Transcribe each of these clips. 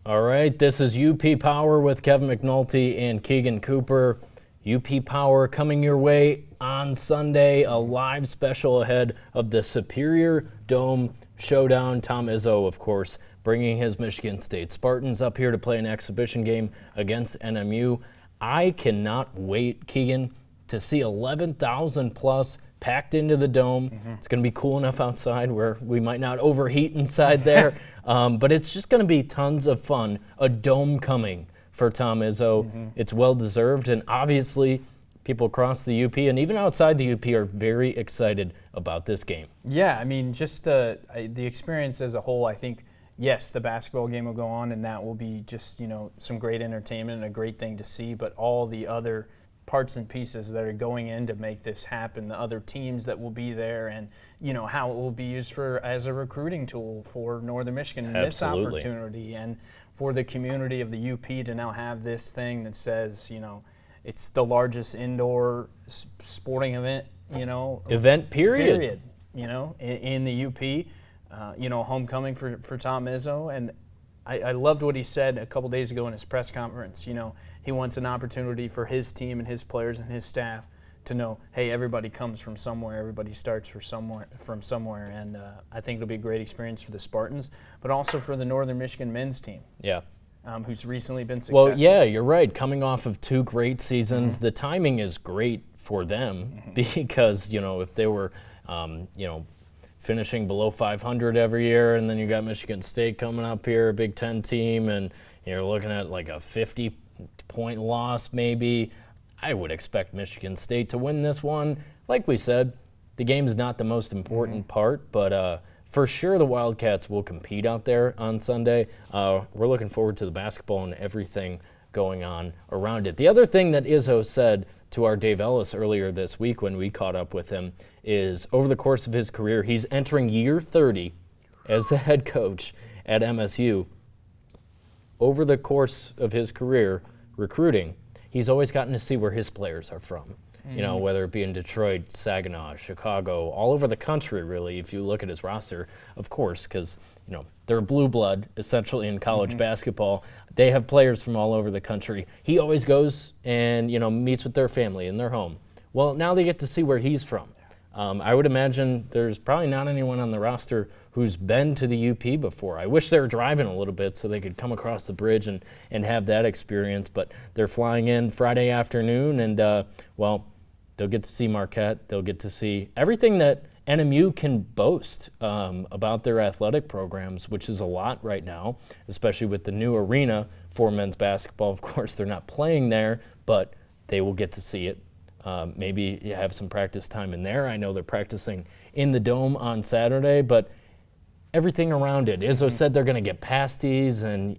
All right, this is UP Power with Kevin McNulty and Keegan Cooper. UP Power coming your way on Sunday, a live special ahead of the Superior Dome Showdown. Tom Izzo, of course, bringing his Michigan State Spartans up here to play an exhibition game against NMU. I cannot wait, Keegan, to see 11,000 plus packed into the dome. It's going to be cool enough outside where we might not overheat inside there, but it's just going to be tons of fun. A dome coming for Tom Izzo. It's well-deserved, and obviously people across the UP and even outside the UP are very excited about this game. Yeah, I mean, just the experience as a whole, I think, yes, the basketball game will go on, and that will be just, some great entertainment and a great thing to see, but all the other parts and pieces that are going in to make this happen, the other teams that will be there, and how it will be used as a recruiting tool for Northern Michigan and this opportunity, and for the community of the UP to now have this thing that says, it's the largest indoor sporting event, Event period. In the UP, homecoming for Tom Izzo. And I loved what he said a couple days ago in his press conference. He wants an opportunity for his team and his players and his staff to know, hey, everybody comes from somewhere, everybody starts from somewhere, and I think it'll be a great experience for the Spartans, but also for the Northern Michigan men's team. Yeah. Who's recently been successful. Well, yeah, you're right. Coming off of 2 great seasons, the timing is great for them because, if they were, finishing below 500 every year, and then you got Michigan State coming up here, a Big Ten team, and you're looking at like a 50-point loss maybe. I would expect Michigan State to win this one. Like we said, the game is not the most important part, but for sure the Wildcats will compete out there on Sunday. We're looking forward to the basketball and everything going on around it. The other thing that Izzo said to our Dave Ellis earlier this week when we caught up with him is over the course of his career, he's entering year 30 as the head coach at MSU. Over the course of his career recruiting, he's always gotten to see where his players are from. Whether it be in Detroit, Saginaw, Chicago, all over the country, really, if you look at his roster, of course, because, they're blue blood, essentially, in college basketball. They have players from all over the country. He always goes and, meets with their family in their home. Well, now they get to see where he's from. I would imagine there's probably not anyone on the roster who's been to the UP before. I wish they were driving a little bit so they could come across the bridge and have that experience, but they're flying in Friday afternoon, and, they'll get to see Marquette. They'll get to see everything that NMU can boast about their athletic programs, which is a lot right now, especially with the new arena for men's basketball. Of course, they're not playing there, but they will get to see it. Maybe you have some practice time in there. I know they're practicing in the Dome on Saturday, but everything around it. Izzo said they're going to get pasties, and,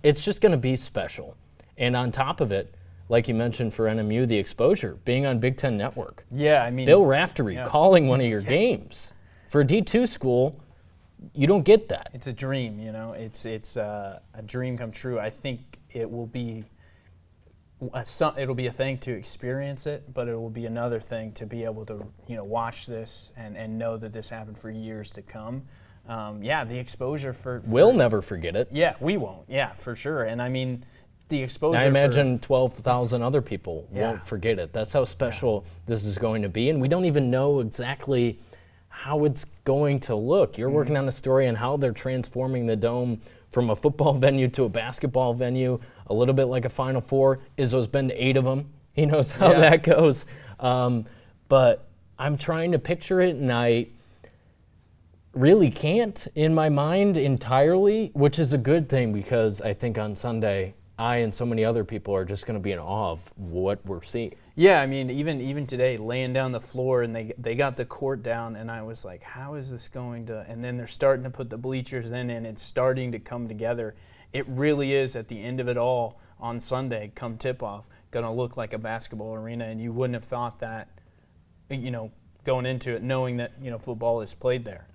it's just going to be special. And on top of it, like you mentioned for NMU, the exposure, being on Big Ten Network. Yeah, I mean, Bill Raftery calling one of your games. For a D2 school, you don't get that. It's a dream, It's a dream come true. I think it will be it'll be a thing to experience it, but it will be another thing to be able to, watch this and know that this happened for years to come. The exposure for we'll never forget it. Yeah, we won't. Yeah, for sure. And I mean, the exposure. I imagine 12,000 other people won't forget it. That's how special this is going to be, and we don't even know exactly how it's going to look. You're working on a story on how they're transforming the Dome from a football venue to a basketball venue, a little bit like a Final Four. Izzo's been to 8 of them. He knows how that goes. But I'm trying to picture it, and I really can't in my mind entirely, which is a good thing because I think on Sunday I and so many other people are just going to be in awe of what we're seeing. Yeah, I mean, even today, laying down the floor, and they got the court down, and I was like, how is this going to – and then they're starting to put the bleachers in, and it's starting to come together. It really is, at the end of it all, on Sunday, come tip-off, going to look like a basketball arena, and you wouldn't have thought that, going into it, knowing that, football is played there.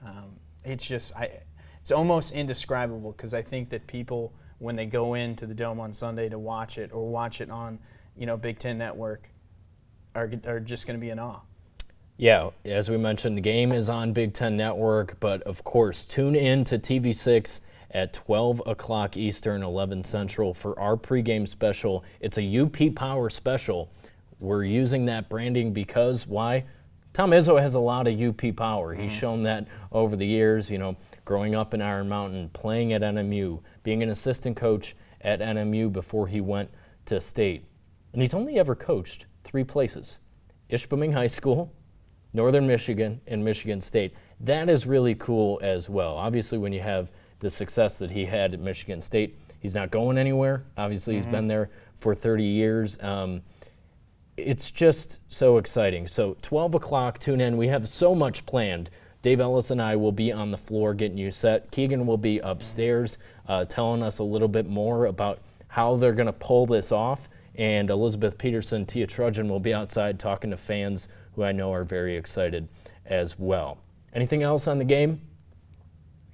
It's just – it's almost indescribable because I think that people – when they go into the Dome on Sunday to watch it or watch it on, Big Ten Network, are just going to be in awe. Yeah, as we mentioned, the game is on Big Ten Network, but of course, tune in to TV6 at 12 o'clock Eastern, 11 Central for our pregame special. It's a UP Power special. We're using that branding because, why? Tom Izzo has a lot of UP power. He's shown that over the years, growing up in Iron Mountain, playing at NMU, being an assistant coach at NMU before he went to state. And he's only ever coached 3 places: Ishpeming High School, Northern Michigan, and Michigan State. That is really cool as well. Obviously, when you have the success that he had at Michigan State, he's not going anywhere. Obviously, he's been there for 30 years. It's just so exciting. So 12 o'clock, tune in. We have so much planned. Dave Ellis and I will be on the floor getting you set. Keegan will be upstairs telling us a little bit more about how they're going to pull this off. And Elizabeth Peterson, Tia Trudgeon will be outside talking to fans who I know are very excited as well. Anything else on the game?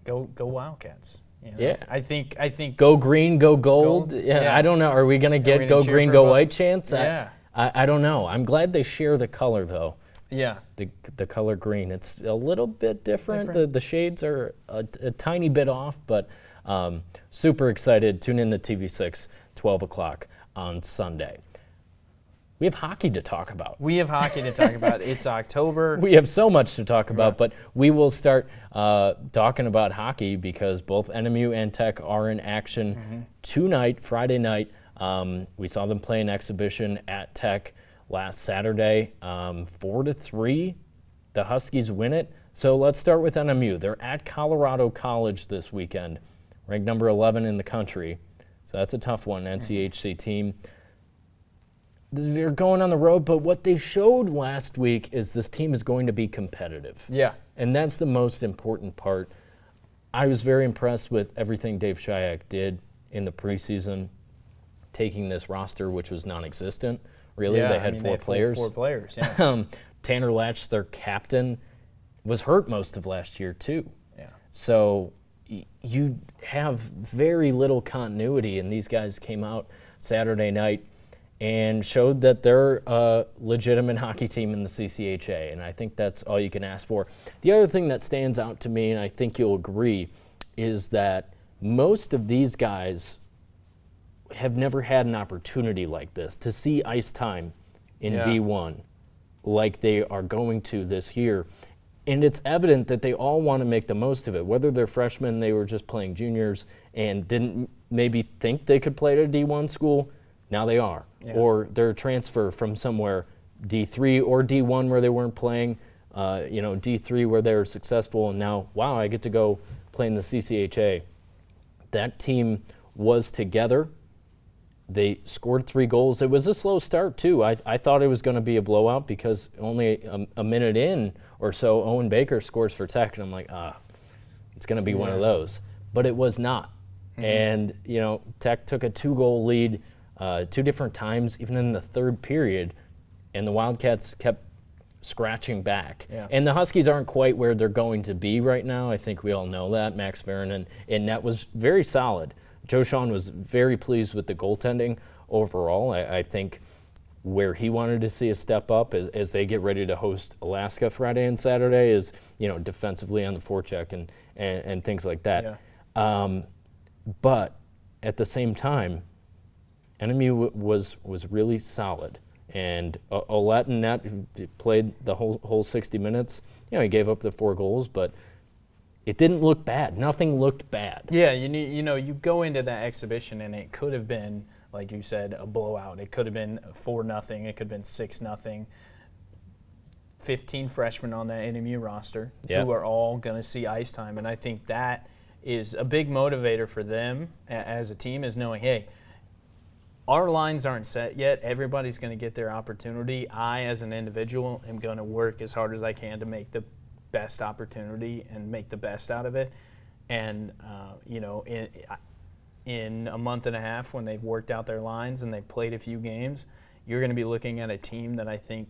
Go Wildcats. Yeah. I think go green, go gold. Yeah, I don't know. Are we going to get go green, go white chance? Yeah. I don't know. I'm glad they share the color, though. Yeah. The color green. It's a little bit different. The shades are a tiny bit off, but super excited. Tune in to TV6, 12 o'clock on Sunday. We have hockey to talk about. It's October. We have so much to talk about, but we will start talking about hockey because both NMU and Tech are in action tonight, Friday night. We saw them play an exhibition at Tech last Saturday, 4-3. The Huskies win it. So let's start with NMU. They're at Colorado College this weekend, ranked number 11 in the country. So that's a tough one, NCHC team. They're going on the road, but what they showed last week is this team is going to be competitive. Yeah. And that's the most important part. I was very impressed with everything Dave Shayak did in the preseason, taking this roster, which was non-existent, really. Yeah, they had 4 players. 4 players, yeah. Tanner Latch, their captain, was hurt most of last year, too. Yeah. So you have very little continuity, and these guys came out Saturday night and showed that they're a legitimate hockey team in the CCHA, and I think that's all you can ask for. The other thing that stands out to me, and I think you'll agree, is that most of these guys have never had an opportunity like this to see ice time in D1 like they are going to this year. And it's evident that they all want to make the most of it. Whether they're freshmen, they were just playing juniors and didn't maybe think they could play at a D1 school, now they are. Yeah. Or they're a transfer from somewhere, D3 or D1 where they weren't playing, D3 where they were successful, and now, wow, I get to go play in the CCHA. That team was together. They scored 3 goals. It was a slow start, too. I thought it was going to be a blowout because only a minute in or so, Owen Baker scores for Tech, and I'm like, it's going to be one of those. But it was not. And, Tech took a 2-goal lead 2 different times, even in the third period, and the Wildcats kept scratching back. Yeah. And the Huskies aren't quite where they're going to be right now. I think we all know that. Max Varanen in net was very solid. Joe Sean was very pleased with the goaltending overall. I think where he wanted to see a step up as they get ready to host Alaska Friday and Saturday is, defensively on the forecheck and things like that. Yeah. But at the same time, NMU was really solid. And Olette in net played the whole 60 minutes. He gave up the 4 goals, but it didn't look bad. Nothing looked bad. Yeah, you go into that exhibition and it could have been, like you said, a blowout. It could have been 4-0. It could have been 6-0. 15 freshmen on that NMU roster who are all going to see ice time, and I think that is a big motivator for them as a team, is knowing, hey, our lines aren't set yet. Everybody's going to get their opportunity. I, as an individual, am going to work as hard as I can to make the best opportunity and make the best out of it. And, in a month and a half, when they've worked out their lines and they've played a few games, you're going to be looking at a team that I think,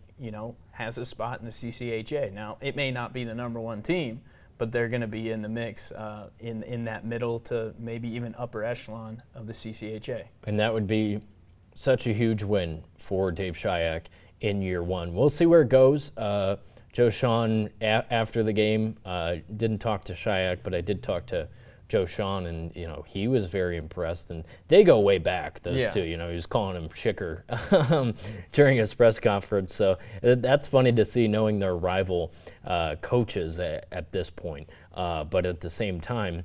has a spot in the CCHA. Now, it may not be the number 1 team, but they're going to be in the mix in that middle to maybe even upper echelon of the CCHA. And that would be such a huge win for Dave Shayak in year 1. We'll see where it goes. Joe Sean, after the game, didn't talk to Shayak, but I did talk to Joe Shawn, and he was very impressed. And they go way back, those two. He was calling him Schicker during his press conference. So that's funny to see, knowing their rival coaches at this point. But at the same time,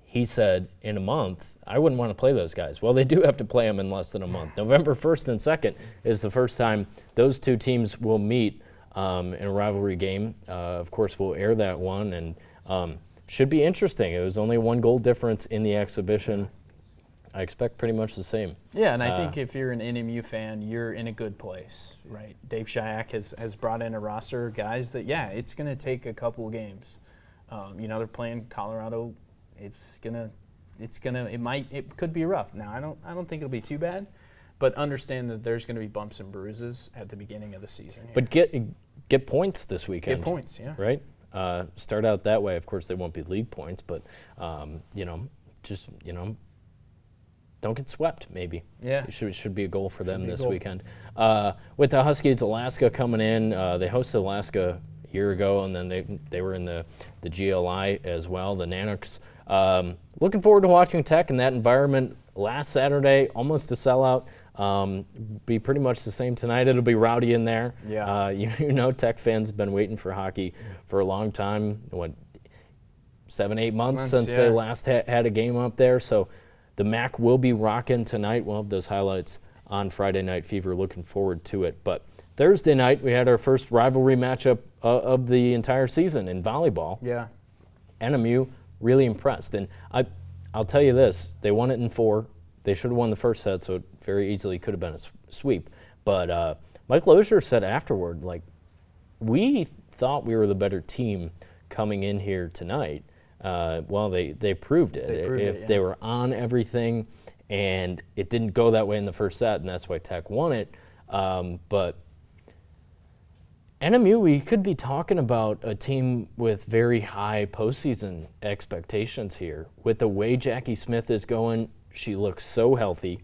he said in a month, I wouldn't want to play those guys. Well, they do have to play them in less than a month. November 1st and 2nd is the first time those two teams will meet in a rivalry game. Of course, we'll air that one, and should be interesting. It was only a 1-goal difference in the exhibition. I expect pretty much the same. Yeah, and I think if you're an NMU fan, you're in a good place, right? Dave Shayak has brought in a roster of guys that, it's going to take a couple of games. They're playing Colorado. It could be rough. Now, I don't think it'll be too bad, but understand that there's going to be bumps and bruises at the beginning of the season here. But get points this weekend. Get points, yeah. Right? Start out that way. Of course, they won't be league points, but don't get swept. Maybe. Yeah. It should be a goal for them this weekend. With the Huskies, Alaska coming in, they hosted Alaska a year ago, and then they were in the GLI as well. The Nanooks. Looking forward to watching Tech in that environment. Last Saturday, almost a sellout. Be pretty much the same tonight. It'll be rowdy in there. Yeah. Tech fans have been waiting for hockey for a long time. 7-8 months since they last had a game up there. So the MAC will be rocking tonight. We'll have those highlights on Friday Night Fever. Looking forward to it. But Thursday night, we had our first rivalry matchup of the entire season in volleyball. Yeah. NMU really impressed. And I'll tell you this, they won it in 4. They should have won the first set, so it very easily could have been a sweep. But Mike Lozier said afterward, we thought we were the better team coming in here tonight. Well, they proved it. They were on everything, and it didn't go that way in the first set, and that's why Tech won it. But NMU, we could be talking about a team with very high postseason expectations here. With the way Jackie Smith is going, she looks so healthy,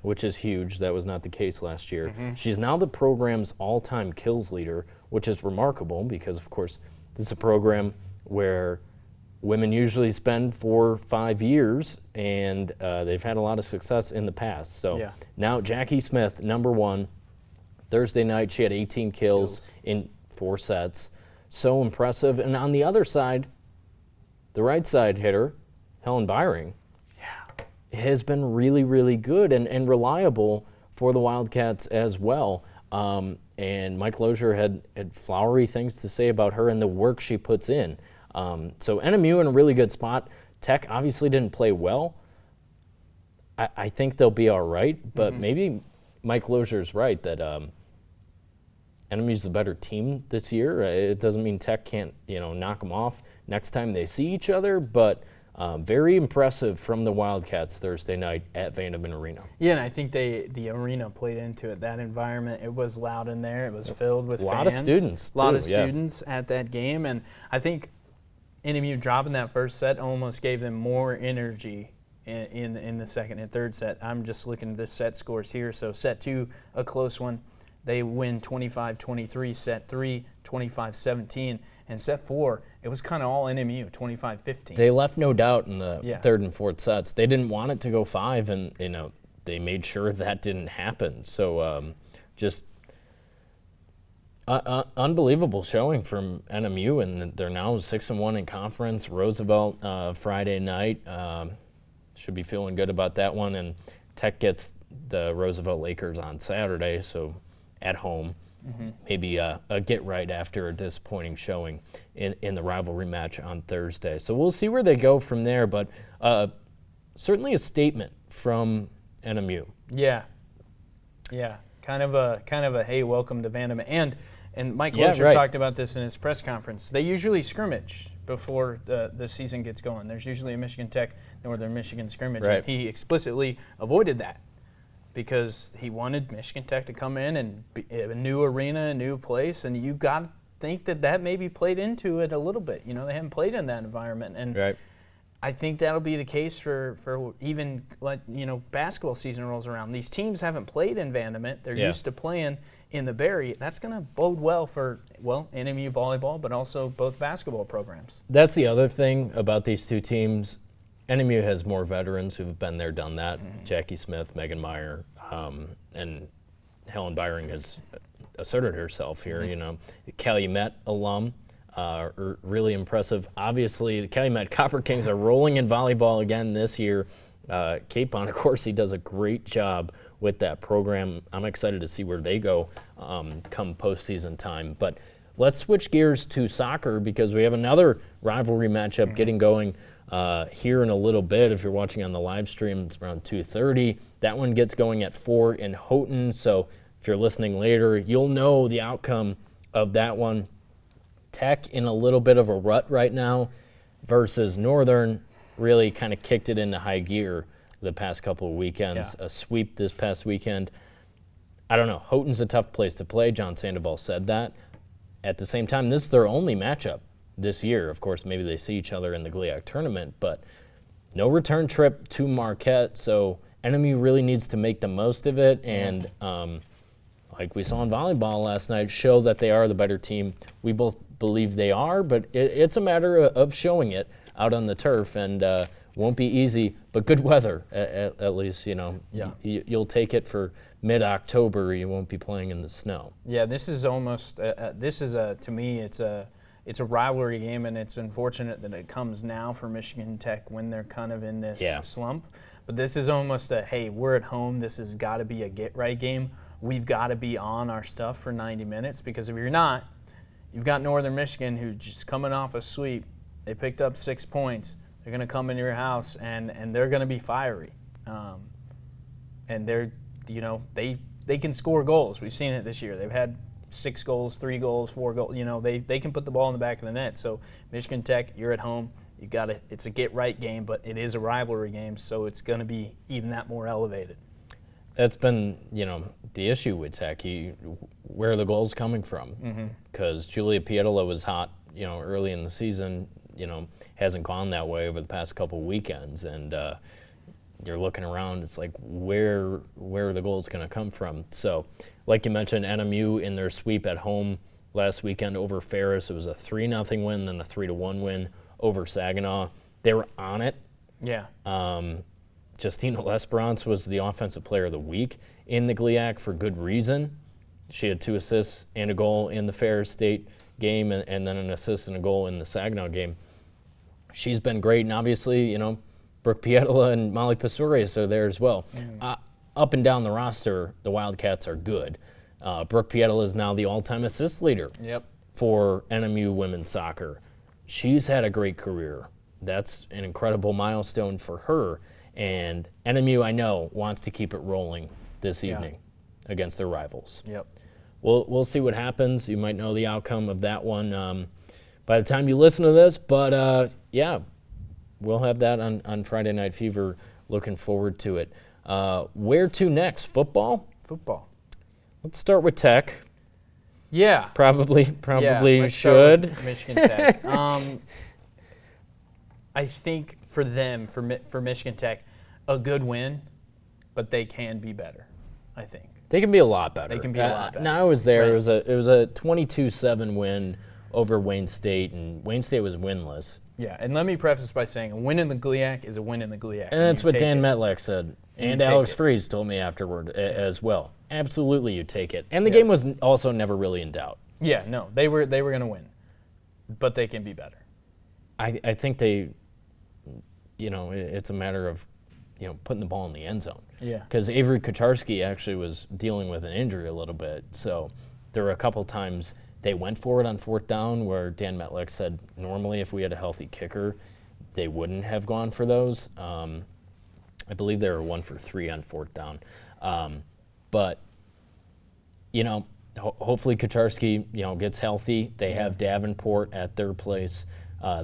which is huge. That was not the case last year. Mm-hmm. She's now the program's all-time kills leader, which is remarkable because, of course, this is a program where women usually spend 4 or 5 years, and they've had a lot of success in the past. So now Jackie Smith, number 1. Thursday night, she had 18 kills in 4 sets. So impressive. And on the other side, the right side hitter, Helen Byring, has been really, really good and reliable for the Wildcats as well. And Mike Lozier had flowery things to say about her and the work she puts in. So NMU in a really good spot. Tech obviously didn't play well. I think they'll be all right, but maybe Mike Lozier's right that NMU's the better team this year. It doesn't mean Tech can't, knock them off next time they see each other, but very impressive from the Wildcats Thursday night at Vandeman Arena. Yeah, and I think the arena played into it. That environment, it was loud in there. It was filled with fans. A lot of students, A lot of students at that game, and I think NMU dropping that first set almost gave them more energy in the second and third set. I'm just looking at the set scores here. So set 2, a close one. They win 25-23. Set 3, 25-17. And set 4, it was kind of all NMU, 25-15. They left no doubt in the third and fourth sets. They didn't want it to go 5, and they made sure that didn't happen. So just unbelievable showing from NMU, and they're now 6-1 in conference. Roosevelt Friday night. Should be feeling good about that one. And Tech gets the Roosevelt Lakers on Saturday, so at home. Maybe a get right after a disappointing showing in the rivalry match on Thursday. So we'll see where they go from there, but certainly a statement from NMU. Yeah, kind of a hey, welcome to Vandeman. And Mike Lozier talked about this in his press conference. They usually scrimmage before the season gets going. There's usually a Michigan Tech Northern Michigan scrimmage. Right. And he explicitly avoided that, because he wanted Michigan Tech to come in and be a new arena, a new place, and you got to think that maybe played into it a little bit. They haven't played in that environment, and I think that'll be the case for even basketball season rolls around. These teams haven't played in Vandeman; they're used to playing in the Berry. That's going to bode well for NMU volleyball, but also both basketball programs. That's the other thing about these two teams. NMU has more veterans who've been there, done that. Jackie Smith, Megan Meyer, and Helen Byring has asserted herself here. You know, Calumet alum, really impressive. Obviously, the Calumet Copper Kings are rolling in volleyball again this year. Kate Bonacorsi does a great job with that program. I'm excited to see where they go come postseason time. But let's switch gears to soccer because we have another rivalry matchup getting going here in a little bit. If you're watching on the live stream, it's around 2:30. That one gets going at 4 in Houghton. So if you're listening later, you'll know the outcome of that one. Tech in a little bit of a rut right now versus Northern really kind of kicked it into high gear the past couple of weekends. A sweep this past weekend. I don't know. Houghton's a tough place to play. John Sandoval said that. At the same time, this is their only matchup this year. Of course, maybe they see each other in the GLIAC tournament, but no return trip to Marquette, so NMU really needs to make the most of it, and like we saw in volleyball last night, show that they are the better team. We both believe they are, but it's a matter of showing it out on the turf, and won't be easy, but good weather at least, you know. You'll take it for mid-October. You won't be playing in the snow. Yeah, this is almost to me it's a rivalry game, and it's unfortunate that it comes now for Michigan Tech when they're kind of in this slump. But this is almost hey, we're at home. This has got to be a get-right game. We've got to be on our stuff for 90 minutes because if you're not, you've got Northern Michigan who's just coming off a sweep. They picked up 6 points. They're going to come into your house, and they're going to be fiery. And they're, you know, they can score goals. We've seen it this year. They've had 6 goals, 3 goals, 4 goals. You know, they can put the ball in the back of the net. So Michigan Tech, you're at home. You got to. It's a get-right game, but it is a rivalry game, so it's going to be even that more elevated. That's been, you know, the issue with Tech. Where are the goals coming from? Because Julia Pietola was hot, you know, early in the season. You know, hasn't gone that way over the past couple weekends, and you're looking around. It's like where are the goals going to come from? So, like you mentioned, NMU in their sweep at home last weekend over Ferris. It was a 3-0 win, then a 3-1 win over Saginaw. They were on it. Yeah. Justina Lesperance was the Offensive Player of the Week in the GLIAC for good reason. She had 2 assists and a goal in the Ferris State game, and then an assist and a goal in the Saginaw game. She's been great, and obviously, you know, Brooke Pietola and Molly Pistorius are there as well. Up and down the roster, the Wildcats are good. Brooke Pietola is now the all-time assist leader for NMU women's soccer. She's had a great career. That's an incredible milestone for her. And NMU, I know, wants to keep it rolling this evening against their rivals. We'll see what happens. You might know the outcome of that one by the time you listen to this. But, yeah, we'll have that on Friday Night Fever. Looking forward to it. Where to next? Football? Football. Let's start with Tech. Yeah. Probably let's should. Start with Michigan Tech. I think for them, for Michigan Tech, a good win, but they can be better, I think. They can be a lot better. They can be a lot better. Now I was there. Right. It was a 22-7 win over Wayne State, and Wayne State was winless. Yeah, and let me preface by saying a win in the GLIAC is a win in the GLIAC. And that's what Dan Metlick said, and Alex Freeze told me afterward as well. Absolutely, you take it. And the game was also never really in doubt. Yeah, no, they were going to win, but they can be better. I think they, you know, it's a matter of, you know, putting the ball in the end zone. Yeah. Because Avery Kucharski actually was dealing with an injury a little bit, so there were a couple times they went for it on 4th down where Dan Metlick said normally if we had a healthy kicker, they wouldn't have gone for those. I believe they were 1 for 3 on 4th down. But, you know, hopefully Kucharski, you know, gets healthy. They have Davenport at their place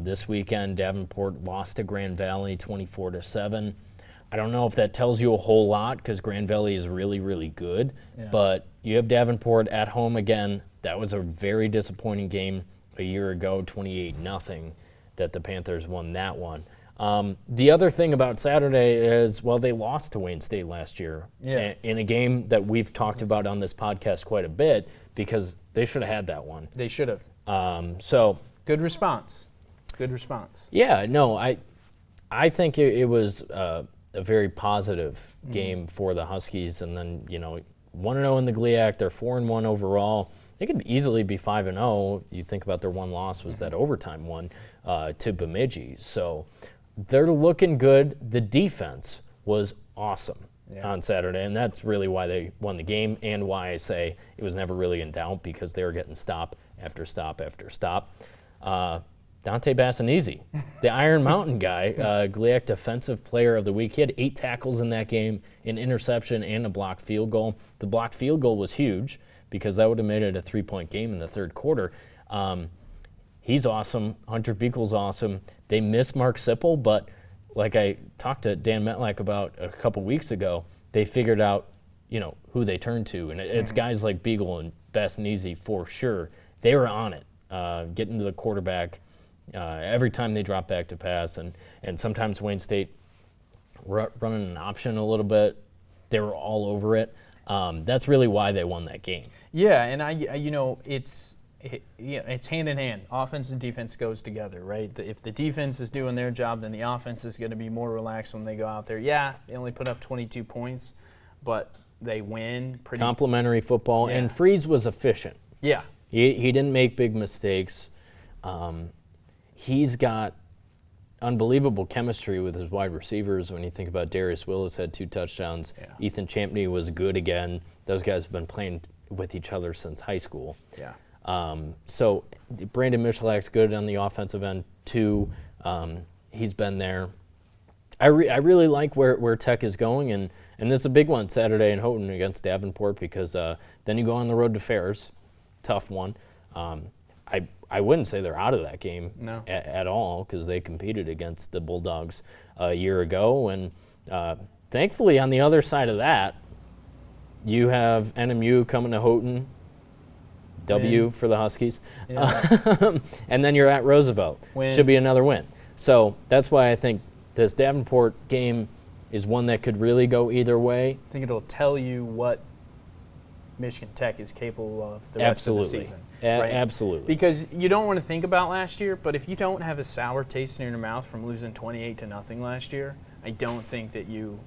this weekend. Davenport lost to Grand Valley 24-7. I don't know if that tells you a whole lot because Grand Valley is really, really good. But you have Davenport at home again. That was a very disappointing game a year ago, 28-0, that the Panthers won that one. The other thing about Saturday is, well, they lost to Wayne State last year in a game that we've talked about on this podcast quite a bit because they should have had that one. They should have. So good response. Good response. Yeah, no, I think it was a very positive game for the Huskies, and then 1-0 in the GLIAC. They're 4-1 overall. They could easily be 5-0. You think about their one loss was that overtime one to Bemidji. So they're looking good. The defense was awesome on Saturday, and that's really why they won the game and why I say it was never really in doubt, because they were getting stop after stop after stop. Dante Bassanese, the Iron Mountain guy, GLIAC Defensive Player of the Week. He had 8 tackles in that game, an interception, and a blocked field goal. The blocked field goal was huge because that would have made it a 3-point game in the third quarter. He's awesome. Hunter Beekle's awesome. They miss Mark Sipple, but like I talked to Dan Metlack about a couple weeks ago, they figured out, who they turned to, and it's guys like Beagle and Bassanese for sure. They were on it, getting to the quarterback every time they drop back to pass, and sometimes Wayne State running an option a little bit. They were all over it. That's really why they won that game. Yeah, and it's hand in hand. Offense and defense goes together, right? If the defense is doing their job, then the offense is going to be more relaxed when they go out there. Yeah, they only put up 22 points, but they win. Complementary football, and Freeze was efficient. Yeah. He didn't make big mistakes. He's got unbelievable chemistry with his wide receivers. When you think about Darius Willis had 2 touchdowns. Yeah. Ethan Champney was good again. Those guys have been playing with each other since high school. Yeah. So Brandon Michalak's good on the offensive end too. He's been there. I really like where Tech is going, and this is a big one Saturday in Houghton against Davenport, because then you go on the road to Ferris, tough one. I wouldn't say they're out of that game at all, because they competed against the Bulldogs a year ago, and thankfully on the other side of that, you have NMU coming to Houghton. W for the Huskies. Yeah. And then you're at Roosevelt. Should be another win. So that's why I think this Davenport game is one that could really go either way. I think it'll tell you what Michigan Tech is capable of the rest of the season. Right? Absolutely. Because you don't want to think about last year, but if you don't have a sour taste in your mouth from losing 28-0 last year, I don't think that you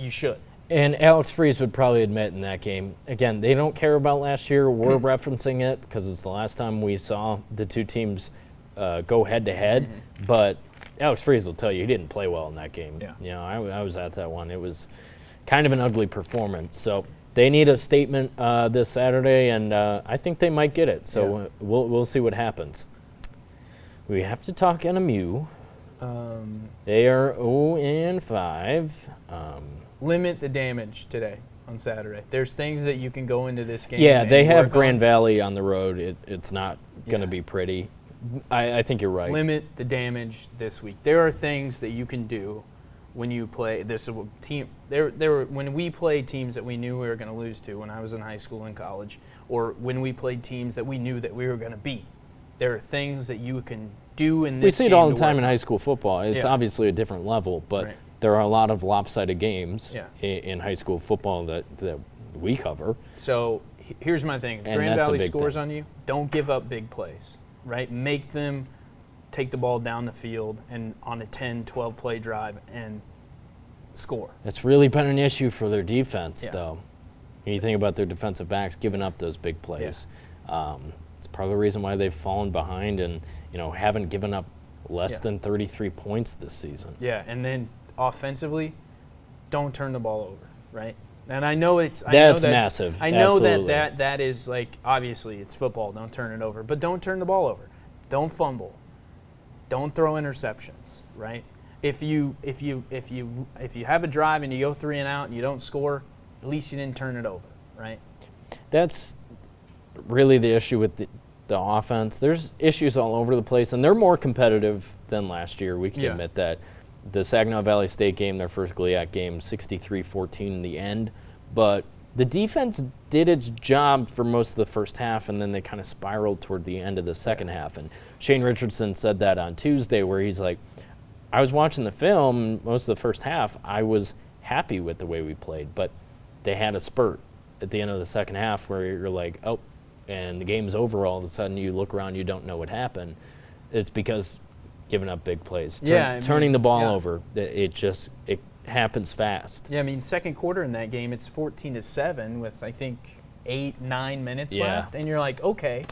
should. And Alex Freeze would probably admit in that game, again, they don't care about last year. We're referencing it because it's the last time we saw the two teams go head-to-head. But Alex Freeze will tell you he didn't play well in that game. Yeah. I was at that one. It was kind of an ugly performance. So they need a statement this Saturday, and I think they might get it. So we'll see what happens. We have to talk NMU. They are 0-5. Limit the damage today on Saturday. There's things that you can go into this game. Yeah, they have Grand Valley on the road. It's not going to be pretty. I think you're right. Limit the damage this week. There are things that you can do when you play this team. When we played teams that we knew we were going to lose to when I was in high school and college, or when we played teams that we knew that we were going to beat. There are things that you can do in this game. We see it all the time in high school football. It's obviously a different level, but there are a lot of lopsided games in high school football that we cover. So here's my thing. If Grand Valley scores on you, don't give up big plays, right? Make them take the ball down the field and on a 10, 12-play drive and score. It's really been an issue for their defense, though. When you think about their defensive backs giving up those big plays. It's part of the reason why they've fallen behind and haven't given up less than 33 points this season. Yeah, and then offensively, don't turn the ball over, right? And I know that's massive. I know that is like, obviously it's football. Don't turn it over, but don't turn the ball over. Don't fumble. Don't throw interceptions, right? If you have a drive and you go 3 and out and you don't score, at least you didn't turn it over, right? That's really the issue with the offense. There's issues all over the place, and they're more competitive than last year. We can admit that. The Saginaw Valley State game, their first GLIAC game, 63-14 in the end. But the defense did its job for most of the first half, and then they kind of spiraled toward the end of the second half. And Shane Richardson said that on Tuesday, where he's like, I was watching the film most of the first half. I was happy with the way we played, but they had a spurt at the end of the second half where you're like, oh, and the game's over. All of a sudden you look around, you don't know what happened. It's because giving up big plays. Turning the ball over, it happens fast. Yeah, I mean, second quarter in that game, it's 14-7 with, I think, 8-9 minutes left. And you're like, okay,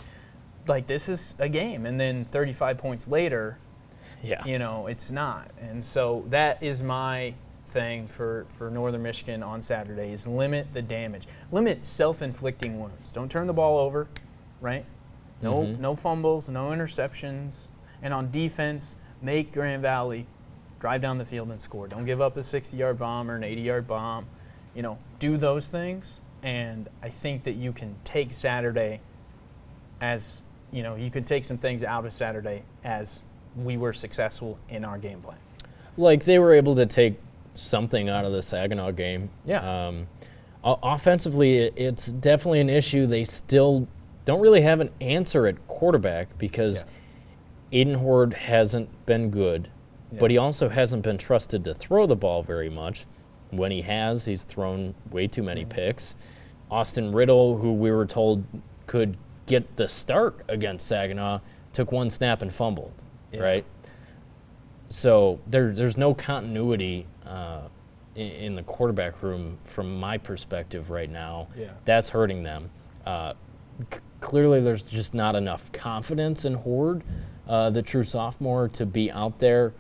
like this is a game. And then 35 points later, you know, it's not. And so that is my thing for Northern Michigan on Saturday is limit the damage. Limit self-inflicting wounds. Don't turn the ball over, right? No fumbles, no interceptions. And on defense, make Grand Valley drive down the field and score. Don't give up a 60-yard bomb or an 80-yard bomb. You know, do those things, and I think that you can take Saturday as, you know, you can take some things out of Saturday as we were successful in our game plan. Like they were able to take something out of the Saginaw game. Yeah. Offensively, it's definitely an issue. They still don't really have an answer at quarterback because Aiden Horde hasn't been good. But he also hasn't been trusted to throw the ball very much. When he has, he's thrown way too many picks. Austin Riddle, who we were told could get the start against Saginaw, took one snap and fumbled, right? So there's no continuity in the quarterback room from my perspective right now. That's hurting them. Clearly there's just not enough confidence in Horde, the true sophomore, to be out there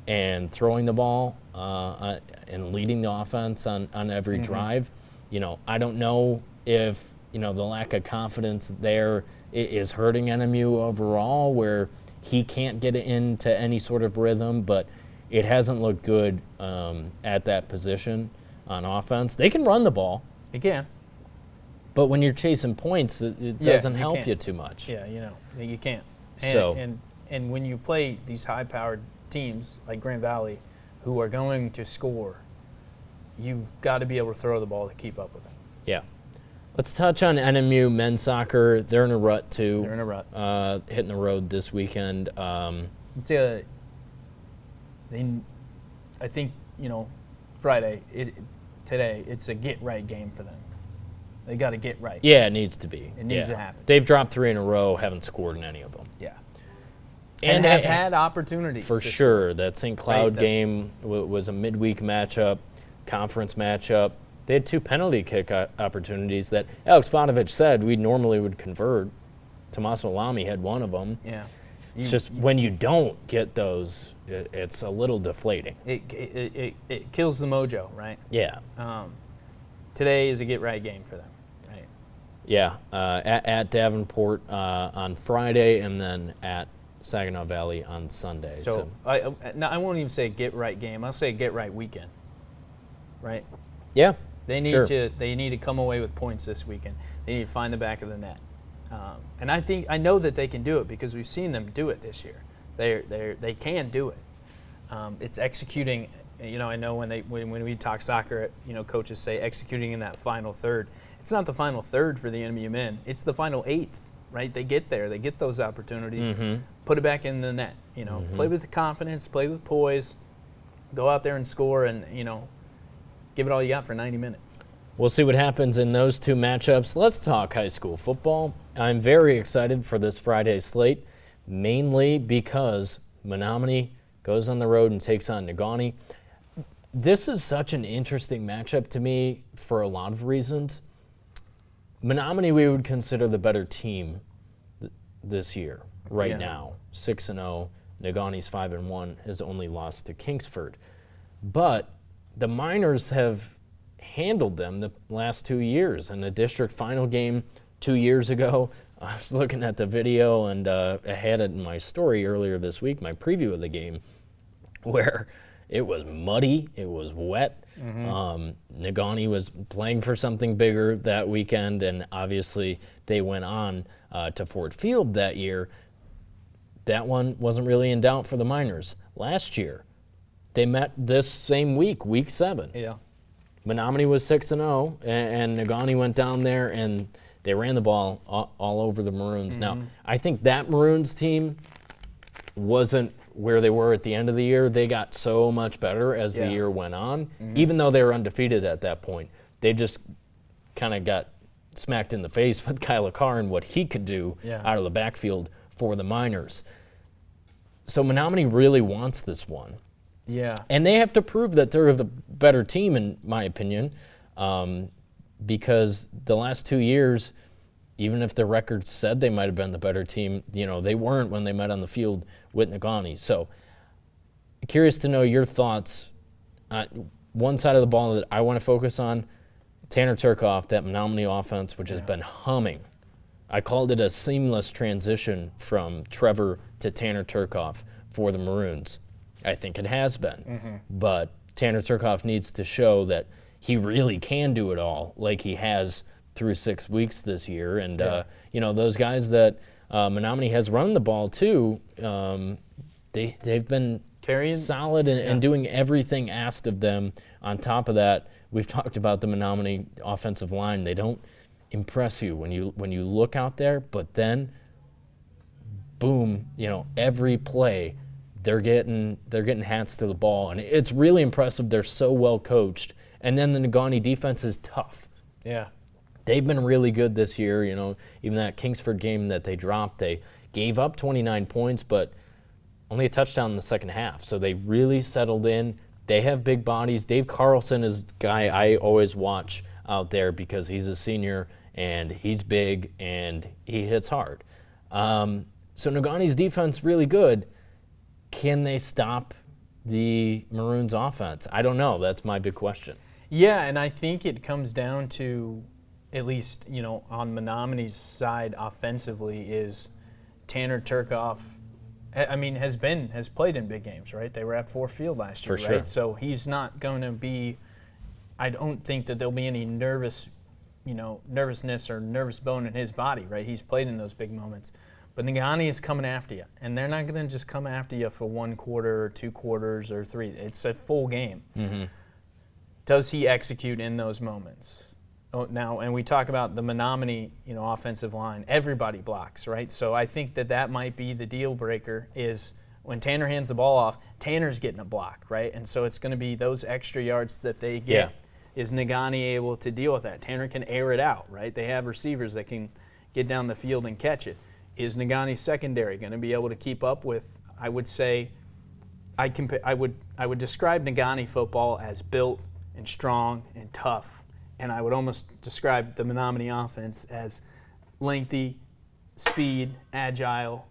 and throwing the ball and leading the offense on every drive. You know, I don't know if, you know, the lack of confidence there is hurting NMU overall, where he can't get into any sort of rhythm, but it hasn't looked good at that position on offense. They can run the ball. They can. But when you're chasing points, it doesn't help you too much. Yeah, you know, you can't. And when you play these high-powered teams like Grand Valley who are going to score, you've got to be able to throw the ball to keep up with them. Yeah. Let's touch on NMU men's soccer. They're in a rut, too. They're in a rut. Hitting the road this weekend. I think, you know, Friday, today, it's a get-right game for them. They got to get right. Yeah, it needs to be. It needs to happen. They've dropped 3 in a row, haven't scored in any of them. Yeah. And have had opportunities. For sure. That St. Cloud game was a midweek matchup, conference matchup. They had 2 penalty kick opportunities that Alex Vodovich said we normally would convert. Tommaso Lamy had one of them. Yeah. It's just when you don't get those, it's a little deflating. It kills the mojo, right? Yeah. Today is a get-right game for them, right? Yeah. At Davenport on Friday, and then at Saginaw Valley on Sunday. So I won't even say get-right game. I'll say get-right weekend, right? Yeah. They need to come away with points this weekend. They need to find the back of the net, and I know that they can do it because we've seen them do it this year. They can do it. It's executing. You know, I know when we talk soccer, you know, coaches say executing in that final third. It's not the final third for the NMU men. It's the final eighth, right? They get there. They get those opportunities. Put it back in the net. You know, play with confidence, play with poise, go out there and score, and, you know, give it all you got for 90 minutes. We'll see what happens in those 2 matchups. Let's talk high school football. I'm very excited for this Friday slate, mainly because Menominee goes on the road and takes on Negaunee. This is such an interesting matchup to me for a lot of reasons. Menominee we would consider the better team this year, now. 6-0. Negaunee's 5-1, has only lost to Kingsford. But the Miners have handled them the last 2 years. In the district final game 2 years ago, I was looking at the video, and I had it in my story earlier this week, my preview of the game, where it was muddy, it was wet. Negaunee was playing for something bigger that weekend, and obviously they went on to Fort Field that year. That one wasn't really in doubt for the Miners. Last year, they met this same week, week 7. Yeah. Menominee was 6-0, and Negaunee went down there and they ran the ball all over the Maroons. Now, I think that Maroons team wasn't where they were at the end of the year. They got so much better as the year went on. Even though they were undefeated at that point, they just kind of got smacked in the face with Kyla Carr and what he could do out of the backfield for the Miners. So Menominee really wants this one. Yeah. And they have to prove that they're the better team, in my opinion, because the last 2 years, even if the record said they might have been the better team, they weren't when they met on the field with Negaunee. So curious to know your thoughts. One side of the ball that I want to focus on, Tanner Turcoff, that Menominee offense, which has been humming. I called it a seamless transition from Trevor to Tanner Turcoff for the Maroons. I think it has been. But Tanner Turcoff needs to show that he really can do it all like he has through 6 weeks this year. And, those guys that Menominee has run the ball to, they've been solid and doing everything asked of them. On top of that, we've talked about the Menominee offensive line. They don't impress you when you look out there, but then, boom, every play, they're getting hats to the ball, and it's really impressive. They're so well coached, and then the Negaunee defense is tough. Yeah, they've been really good this year. Even that Kingsford game that they dropped, they gave up 29 points, but only a touchdown in the second half. So they really settled in. They have big bodies. Dave Carlson is a guy I always watch out there because he's a senior and he's big and he hits hard. So Negaunee's defense really good. Can they stop the Maroons offense? I don't know. That's my big question. Yeah, and I think it comes down to, at least on Menominee's side offensively, is Tanner Turcoff. Has played in big games, right? They were at Ford Field last year, For right? sure. So he's not going to be. I don't think that there'll be any nervousness or nervous bone in his body, right? He's played in those big moments. But Negaunee is coming after you, and they're not going to just come after you for 1 quarter or 2 quarters or 3. It's a full game. Mm-hmm. Does he execute in those moments? Now, and we talk about the Menominee, offensive line. Everybody blocks, right? So I think that might be the deal breaker is when Tanner hands the ball off, Tanner's getting a block, right? And so it's going to be those extra yards that they get. Yeah. Is Negaunee able to deal with that? Tanner can air it out, right? They have receivers that can get down the field and catch it. Is Negaunee's secondary going to be able to keep up with? I would say, I would describe Negaunee football as built and strong and tough. And I would almost describe the Menominee offense as lengthy, speed, agile,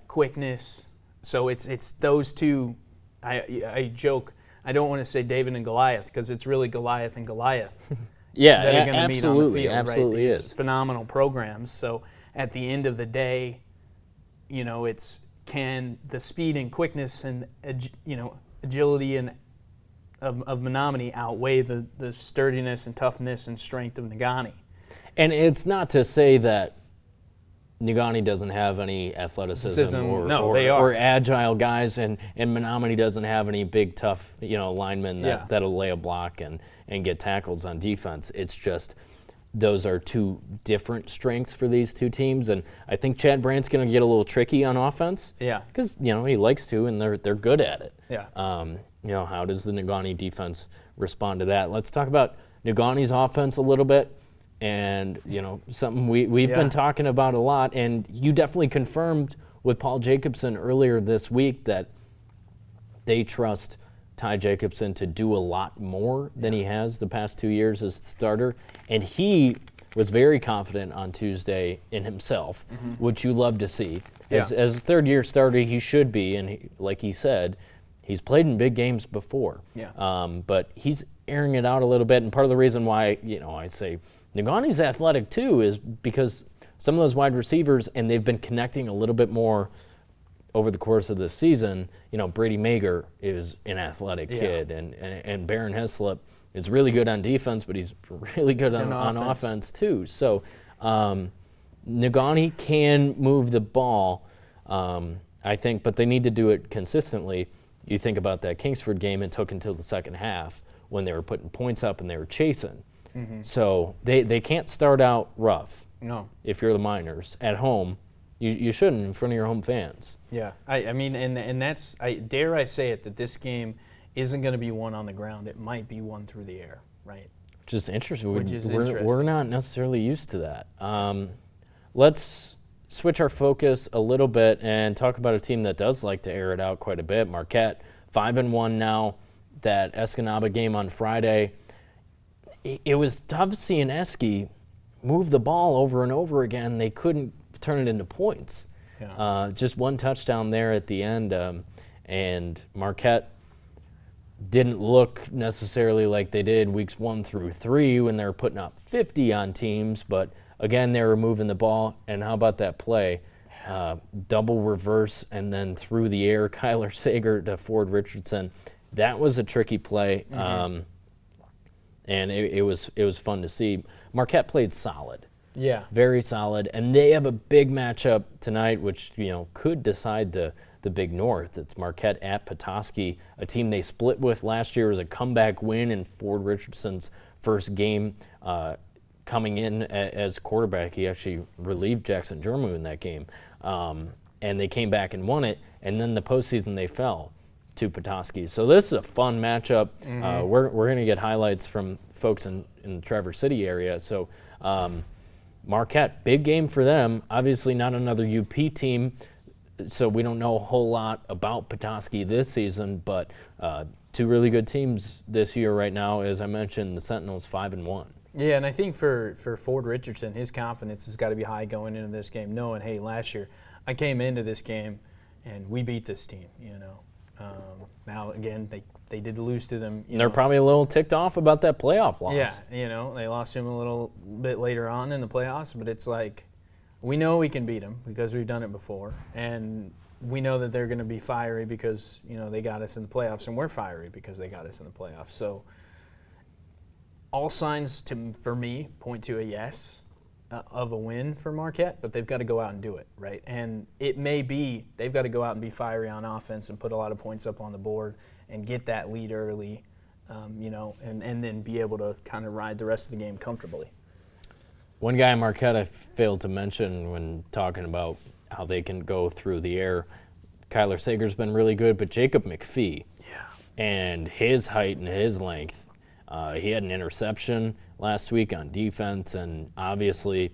quickness. So it's those two. I joke. I don't want to say David and Goliath because it's really Goliath and Goliath. Yeah, that are going to meet on the field, absolutely right? is. These phenomenal programs. So at the end of the day, it's can the speed and quickness and agility and of Menominee outweigh the sturdiness and toughness and strength of Negaunee. And it's not to say that Negaunee doesn't have any athleticism or agile guys, and Menominee doesn't have any big, tough linemen that'll lay a block and get tackles on defense. It's just those are two different strengths for these two teams, and I think Chad Brandt's going to get a little tricky on offense. Yeah, because he likes to, and they're good at it. Yeah. How does the Negaunee defense respond to that? Let's talk about Negaunee's offense a little bit, and something we've been talking about a lot, and you definitely confirmed with Paul Jacobson earlier this week that they trust Ty Jacobson to do a lot more than he has the past 2 years as starter, and he was very confident on Tuesday in himself, which you love to see. As a third-year starter, he should be, and like he said, he's played in big games before. But he's airing it out a little bit, and part of the reason why I say Negaunee's athletic too is because some of those wide receivers, and they've been connecting a little bit more over the course of this season. Brady Mager is an athletic kid, and Barron Heslop is really good on defense, but he's really good on offense too. So Negaunee can move the ball, I think, but they need to do it consistently. You think about that Kingsford game, it took until the second half when they were putting points up and they were chasing. So they can't start out rough. No. If you're the Miners at home, you shouldn't in front of your home fans. Yeah, I mean, and that's, dare I say it, that this game isn't going to be won on the ground. It might be won through the air, right? Which is interesting. Which is interesting. We're not necessarily used to that. Let's switch our focus a little bit and talk about a team that does like to air it out quite a bit. Marquette, 5-1 now. That Escanaba game on Friday, it was tough seeing Esky move the ball over and over again. They couldn't turn it into points. Yeah. Just one touchdown there at the end, and Marquette didn't look necessarily like they did weeks 1 through 3 when they were putting up 50 on teams, but again, they were moving the ball. And how about that play? Double reverse and then through the air, Kyler Sager to Ford Richardson. That was a tricky play, and it was fun to see. Marquette played solid. Yeah. Very solid, and they have a big matchup tonight, which could decide the Big North. It's Marquette at Petoskey, a team they split with last year. It was a comeback win in Ford Richardson's first game coming in as quarterback. He actually relieved Jackson Jermu in that game, and they came back and won it. And then the postseason they fell to Petoskey. So this is a fun matchup. We're going to get highlights from folks in the Traverse City area. So Marquette, big game for them. Obviously not another UP team, so we don't know a whole lot about Petoskey this season, but two really good teams this year right now. As I mentioned, the Sentinels 5-1. Yeah, and I think for Ford Richardson, his confidence has got to be high going into this game, knowing, hey, last year I came into this game and we beat this team, Now, again, they did lose to them. They're probably a little ticked off about that playoff loss. Yeah, they lost him a little bit later on in the playoffs, but it's like we know we can beat them because we've done it before, and we know that they're going to be fiery because, they got us in the playoffs, and we're fiery because they got us in the playoffs. So all signs, for me, point to a yes of a win for Marquette, but they've got to go out and do it, right? And it may be they've got to go out and be fiery on offense and put a lot of points up on the board and get that lead early, and then be able to kind of ride the rest of the game comfortably. One guy in Marquette I failed to mention when talking about how they can go through the air, Kyler Sager's been really good, but Jacob McPhee and his height and his length, he had an interception last week on defense, and obviously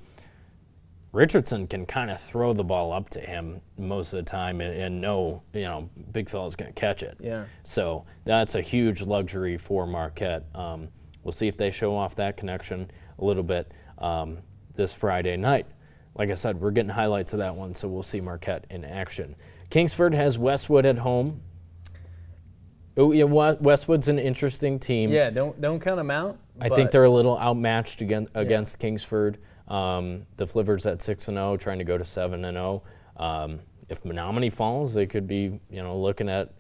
Richardson can kind of throw the ball up to him most of the time and know, big fella's going to catch it. Yeah. So that's a huge luxury for Marquette. We'll see if they show off that connection a little bit this Friday night. Like I said, we're getting highlights of that one, so we'll see Marquette in action. Kingsford has Westwood at home. Oh, yeah, Westwood's an interesting team. Yeah, don't count them out. I think they're a little outmatched against Kingsford. The Flivers at 6-0, trying to go to 7-0. If Menominee falls, they could be looking at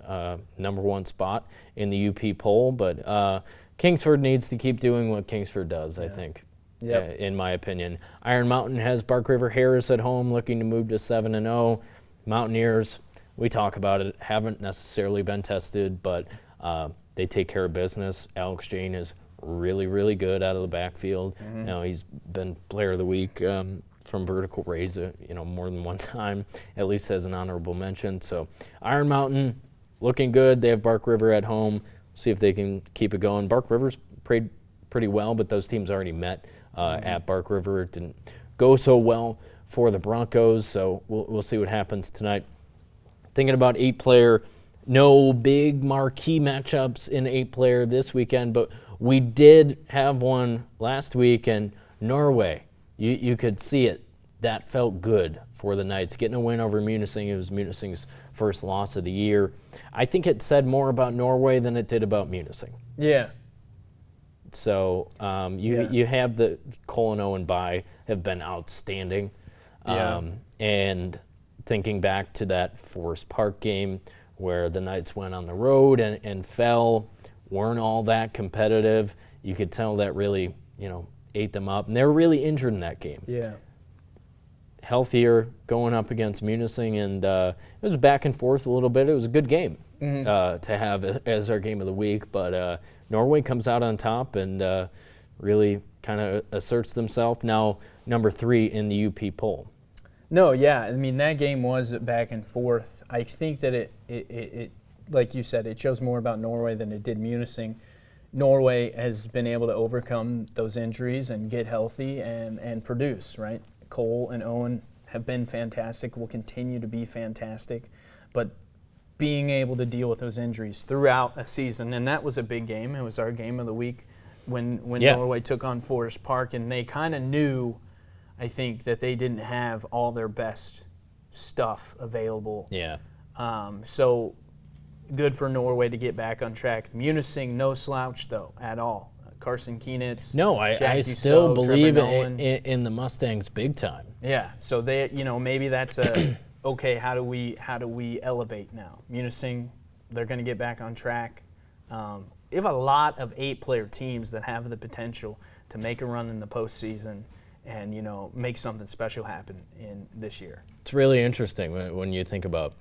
number 1 spot in the UP poll. But Kingsford needs to keep doing what Kingsford does, I think, in my opinion. Iron Mountain has Bark River Harris at home, looking to move to 7-0. Mountaineers, we talk about it, haven't necessarily been tested, but they take care of business. Alex Jane is really, really good out of the backfield. He's been Player of the Week from Vertical Raise, more than one time, at least as an honorable mention. So Iron Mountain looking good. They have Bark River at home. See if they can keep it going. Bark River's played pretty well, but those teams already met at Bark River. It didn't go so well for the Broncos, so we'll see what happens tonight. Thinking about 8-player, no big marquee matchups in 8-player this weekend, but we did have one last week, and Norway, you could see it. That felt good for the Knights. Getting a win over Munising, it was Munising's first loss of the year. I think it said more about Norway than it did about Munising. Yeah. So you have the Colino and Bai have been outstanding. And thinking back to that Forest Park game where the Knights went on the road and fell, weren't all that competitive. You could tell that really, ate them up. And they were really injured in that game. Yeah. Healthier going up against Munising, and it was back and forth a little bit. It was a good game to have as our game of the week. But Norway comes out on top and really kind of asserts themselves. Now number 3 in the UP poll. No, yeah. I mean, that game was back and forth. I think that it like you said, it shows more about Norway than it did Munising. Norway has been able to overcome those injuries and get healthy and produce, right? Cole and Owen have been fantastic, will continue to be fantastic, but being able to deal with those injuries throughout a season, and that was a big game. It was our game of the week when Norway took on Forest Park, and they kind of knew, I think, that they didn't have all their best stuff available. Yeah. So good for Norway to get back on track. Munising, no slouch, though, at all. Carson Keenitz. No, I still believe in the Mustangs big time. Yeah, so they, maybe that's a okay. How do we elevate now? Munising, they're going to get back on track. We have a lot of 8-player teams that have the potential to make a run in the postseason and make something special happen in this year. It's really interesting when you think about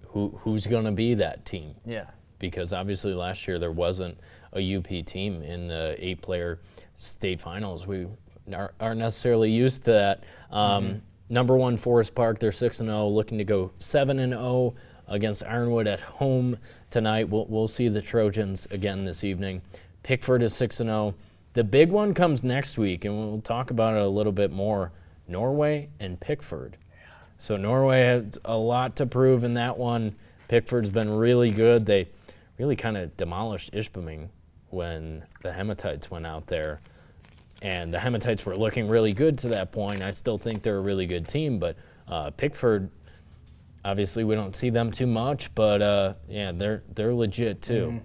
who's going to be that team. Yeah. Because obviously last year there wasn't a UP team in the 8-player state finals. We aren't necessarily used to that. Number 1, Forest Park, they're 6-0, looking to go 7-0 against Ironwood at home tonight. We'll see the Trojans again this evening. Pickford is 6-0. The big one comes next week, and we'll talk about it a little bit more. Norway and Pickford. So Norway has a lot to prove in that one. Pickford's been really good. They really kind of demolished Ishpeming when the Hematites went out there. And the Hematites were looking really good to that point. I still think they're a really good team, but Pickford, obviously we don't see them too much, but yeah, they're legit too.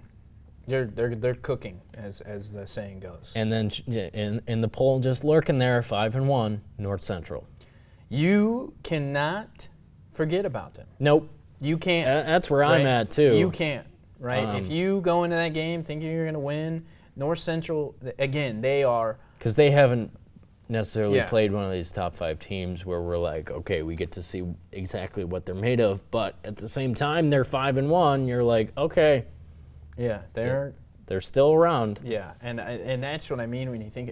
They're cooking, as the saying goes. And then in the poll, just lurking there, 5-1, North Central. You cannot forget about them. Nope. You can't. That's where I'm at too. You can't, right? If you go into that game thinking you're going to win, North Central, again, they are. Because they haven't necessarily played one of these top 5 teams where we're like, okay, we get to see exactly what they're made of. But at the same time, they're 5-1. You're like, okay. Yeah, they're still around. Yeah, and that's what I mean when you think.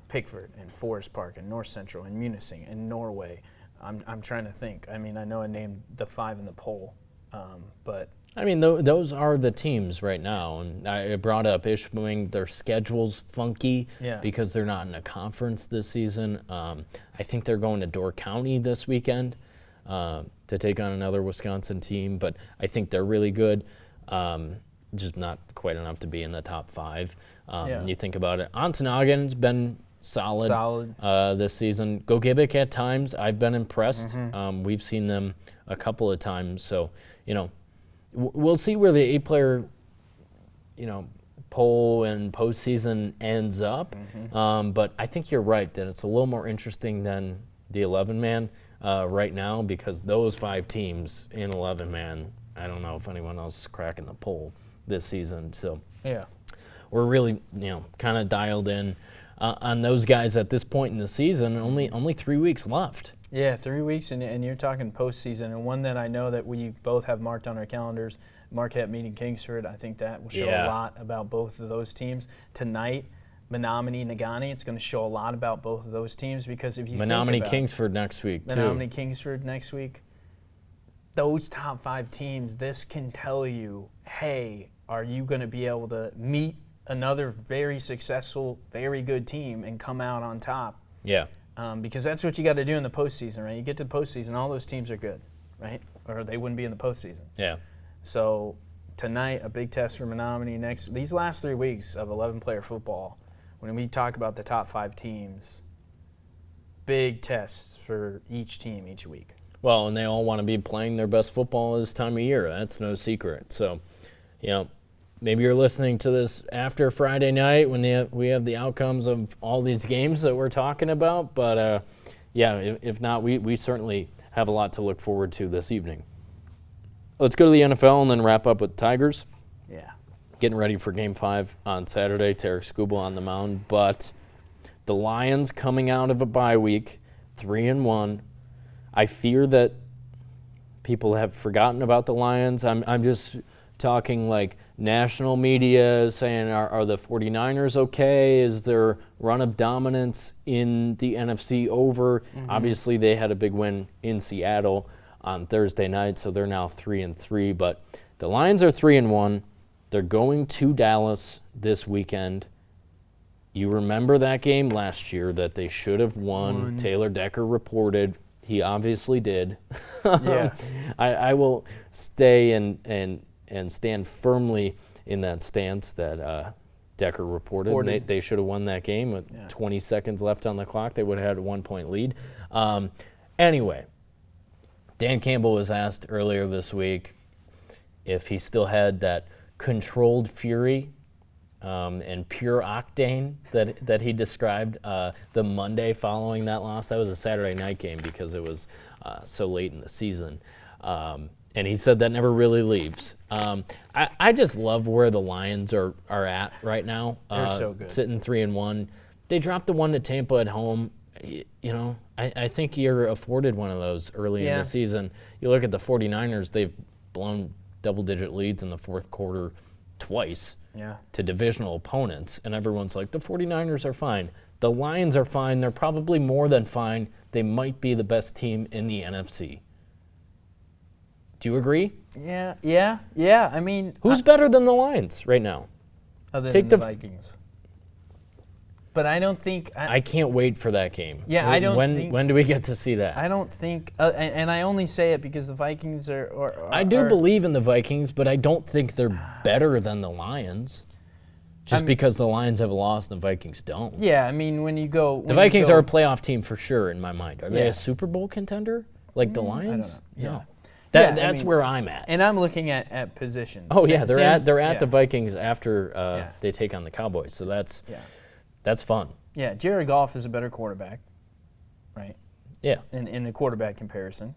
Pickford and Forest Park and North Central and Munising and Norway. I'm trying to think. I know I named the 5 in the poll, but those are the teams right now. And I brought up Ishpeming. Their schedule's funky because they're not in a conference this season. I think they're going to Door County this weekend to take on another Wisconsin team, but I think they're really good. Just not quite enough to be in the top 5. You think about it. Ontonoggin's been solid. This season. Gogebic at times, I've been impressed. We've seen them a couple of times. So, we'll see where the 8-player, poll and postseason ends up. But I think you're right that it's a little more interesting than the 11-man right now because those 5 teams in 11-man, I don't know if anyone else is cracking the poll this season. So we're really, kind of dialed in on those guys at this point in the season. Only 3 weeks left. Yeah, 3 weeks, and you're talking postseason. And one that I know that we both have marked on our calendars, Marquette meeting Kingsford. I think that will show a lot about both of those teams. Tonight, Menominee, Negaunee, it's going to show a lot about both of those teams because if you Menominee, think about Kingsford next week, too. Menominee, Kingsford next week. Those top 5 teams, this can tell you, hey, are you going to be able to meet another very successful, very good team and come out on top? Yeah. Because that's what you got to do in the postseason, right? You get to the postseason, all those teams are good, right? Or they wouldn't be in the postseason. Yeah. So tonight, a big test for Menominee. These last 3 weeks of 11-player football, when we talk about the top 5 teams, big tests for each team each week. Well, and they all want to be playing their best football this time of year. That's no secret. So, maybe you're listening to this after Friday night when we have the outcomes of all these games that we're talking about. But, if not, we certainly have a lot to look forward to this evening. Let's go to the NFL and then wrap up with Tigers. Yeah. Getting ready for Game 5 on Saturday. Tarek Skubal on the mound. But the Lions coming out of a bye week, 3-1. I fear that people have forgotten about the Lions. I'm just talking like national media saying, are the 49ers okay? Is their run of dominance in the NFC over? Obviously, they had a big win in Seattle on Thursday night, so they're now 3-3. But the Lions are 3-1. They're going to Dallas this weekend. You remember that game last year that they should have won. Taylor Decker reported He obviously did. Yeah. I will stay and stand firmly in that stance that Decker reported. And they should have won that game with 20 seconds left on the clock. They would have had a 1-point lead. Anyway, Dan Campbell was asked earlier this week if he still had that controlled fury and pure octane that he described the Monday following that loss. That was a Saturday night game because it was so late in the season. And he said that never really leaves. I just love where the Lions are at right now. They're so good. Sitting 3-1. They dropped the one to Tampa at home. I think you're afforded one of those early in the season. You look at the 49ers, they've blown double-digit leads in the fourth quarter twice to divisional opponents, and everyone's like, the 49ers are fine. The Lions are fine. They're probably more than fine. They might be the best team in the NFC. Do you agree? Yeah. I mean, who's better than the Lions right now? Other than the Vikings. But I don't think I can't wait for that game. Yeah, I don't think. When do we get to see that? I don't think, and I only say it because the Vikings are I do believe in the Vikings, but I don't think they're better than the Lions. Because the Lions have lost, the Vikings don't. Yeah, I mean, when you go, the Vikings are a playoff team for sure in my mind. Are they a Super Bowl contender like the Lions? I don't know. No. That's where I'm at. And I'm looking at positions. Oh yeah, they're at the Vikings after they take on the Cowboys. So that's fun. Yeah, Jared Goff is a better quarterback, right? Yeah. In the quarterback comparison.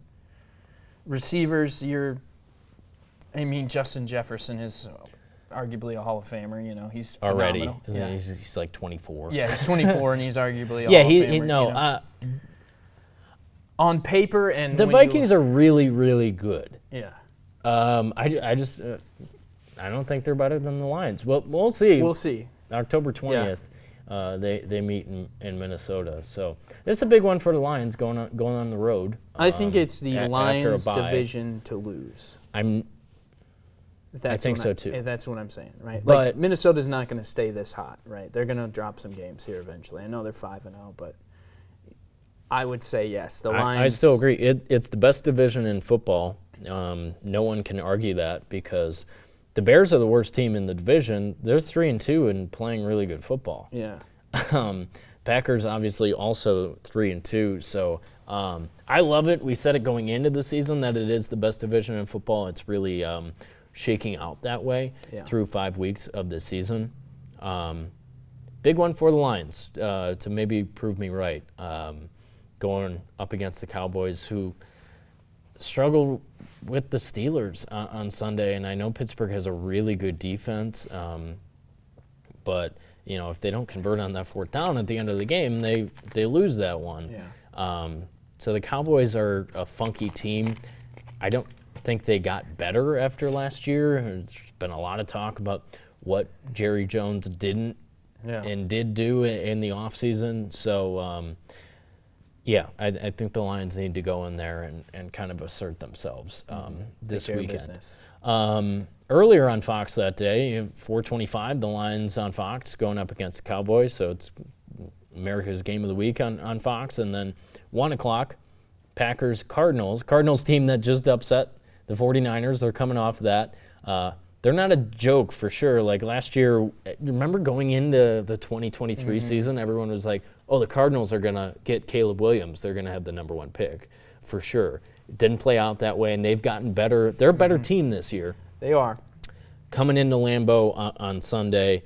Receivers, Justin Jefferson is arguably a Hall of Famer. He's phenomenal. Already. He's like 24. Yeah, he's 24 and he's arguably a Hall of Famer. On paper, and the Vikings are really, really good. Yeah. I don't think they're better than the Lions. Well, we'll see. We'll see. October 20th, they meet in Minnesota. So it's a big one for the Lions going on the road. I think it's the Lions division to lose. I think so too. If that's what I'm saying, right? But like Minnesota's not going to stay this hot, right? They're going to drop some games here eventually. I know they're 5-0, but I would say yes. The Lions. I still agree. It's the best division in football. No one can argue that because the Bears are the worst team in the division. They're 3-2 and playing really good football. Yeah. Packers obviously also 3-2. So I love it. We said it going into the season that it is the best division in football. It's really shaking out that way through 5 weeks of the season. Big one for the Lions to maybe prove me right. Going up against the Cowboys, who struggled with the Steelers on Sunday. And I know Pittsburgh has a really good defense, but if they don't convert on that fourth down at the end of the game, they lose that one. Yeah. So the Cowboys are a funky team. I don't think they got better after last year. There's been a lot of talk about what Jerry Jones didn't and did do in the offseason. So, I think the Lions need to go in there and kind of assert themselves this weekend. Earlier on Fox that day, 4:25, the Lions on Fox going up against the Cowboys. So it's America's Game of the Week on Fox. And then 1 o'clock, Packers-Cardinals. Cardinals team that just upset the 49ers. They're coming off of that. They're not a joke for sure. Like last year, remember going into the 2023 season, everyone was like, oh, the Cardinals are going to get Caleb Williams. They're going to have the number 1 pick for sure. It didn't play out that way, and they've gotten better. They're a better team this year. They are. Coming into Lambeau on Sunday,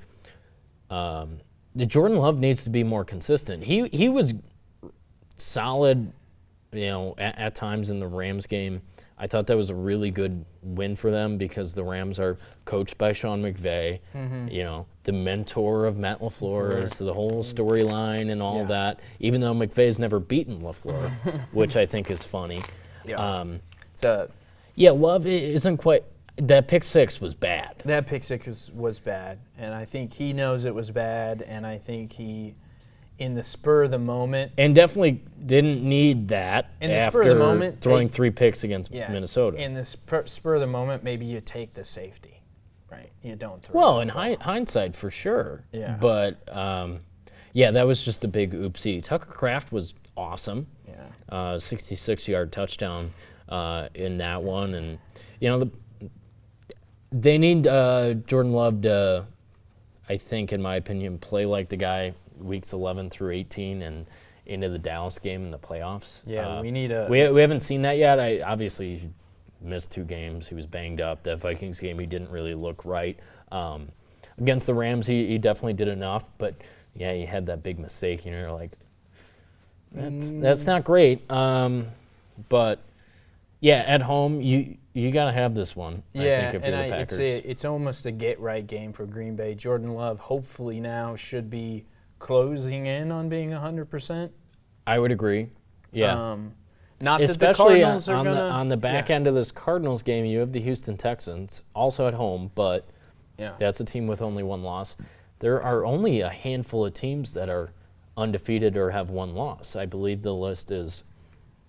Jordan Love needs to be more consistent. He was solid, at times in the Rams game. I thought that was a really good win for them because the Rams are coached by Sean McVay, the mentor of Matt LaFleur. It's the whole storyline and all that, even though McVay's never beaten LaFleur, which I think is funny. Yeah. Love isn't quite – that pick six was bad. That pick six was bad, and I think he knows it was bad, and I think he – in the spur of the moment. And definitely didn't need that after throwing 3 picks against Minnesota. In the spur of the moment, maybe you take the safety, right? You don't throw Well, in hindsight, for sure. Yeah. But, that was just a big oopsie. Tucker Kraft was awesome. Yeah. 66-yard touchdown in that one. And, they need Jordan Love to, I think, in my opinion, play like the guy weeks 11 through 18 and into the Dallas game in the playoffs. Yeah, we need a... We haven't seen that yet. Obviously, he missed 2 games. He was banged up. That Vikings game, he didn't really look right. Against the Rams, he definitely did enough. But, yeah, he had that big mistake. You're like, that's not great. But, yeah, at home, you got to have this one, I think, if you're the Packers. It's almost a get-right game for Green Bay. Jordan Love hopefully now should be closing in on being 100%. I would agree. Yeah. Not especially that the Cardinals are on the back end of this Cardinals game, you have the Houston Texans, also at home, but that's a team with only 1 loss. There are only a handful of teams that are undefeated or have 1 loss. I believe the list is